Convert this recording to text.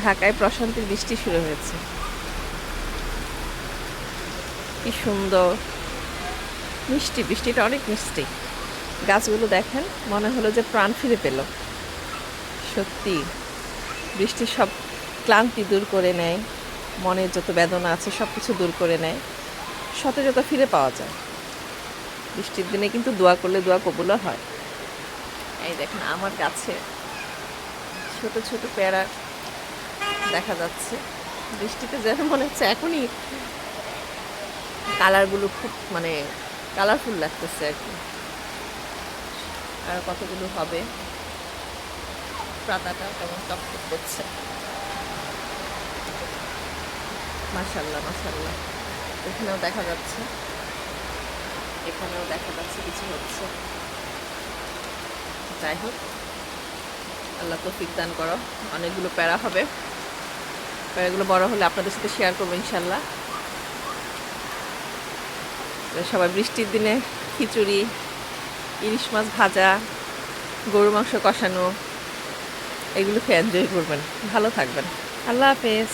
ঢাকায় প্রশান্তির বৃষ্টি শুরু হয়েছে। কি সুন্দর মিষ্টি, বৃষ্টিটা অনেক মিষ্টি। গাছগুলো দেখেন, মনে হলো যে প্রাণ ফিরে পেল। সত্যি বৃষ্টি সব ক্লান্তি দূর করে নেয়, মনের যত বেদনা আছে সব কিছু দূর করে নেয়, সতেজতা ফিরে পাওয়া যায়। বৃষ্টির দিনে কিন্তু দোয়া করলে দোয়া কবুলও হয়। এই দেখেন আমার গাছে ছোট ছোট পেয়ারা দেখা যাচ্ছে। বৃষ্টিতে যেন মনে হচ্ছে এখনই কালারগুলো খুব মানে কালারফুল লাগতেছে আর কি। আর কতগুলো হবে, পাতাটা কেমন টকটক করছে। মাশাল্লাহ মাশাল্লাহ। এখানেও দেখা যাচ্ছে, এখানেও দেখা যাচ্ছে কিছু হচ্ছে। যাই হোক, আল্লাহ তৌফিক দান করো। অনেকগুলো প্যারা হবে, প্যারাগুলো বড় হলে আপনাদের সাথে শেয়ার করবো ইনশাল্লাহ। সবাই বৃষ্টির দিনে খিচুড়ি, ইলিশ মাছ ভাজা, গরু মাংস কষানো, এগুলো খেয়ে এনজয় করবেন। ভালো থাকবেন। আল্লাহ হাফেজ।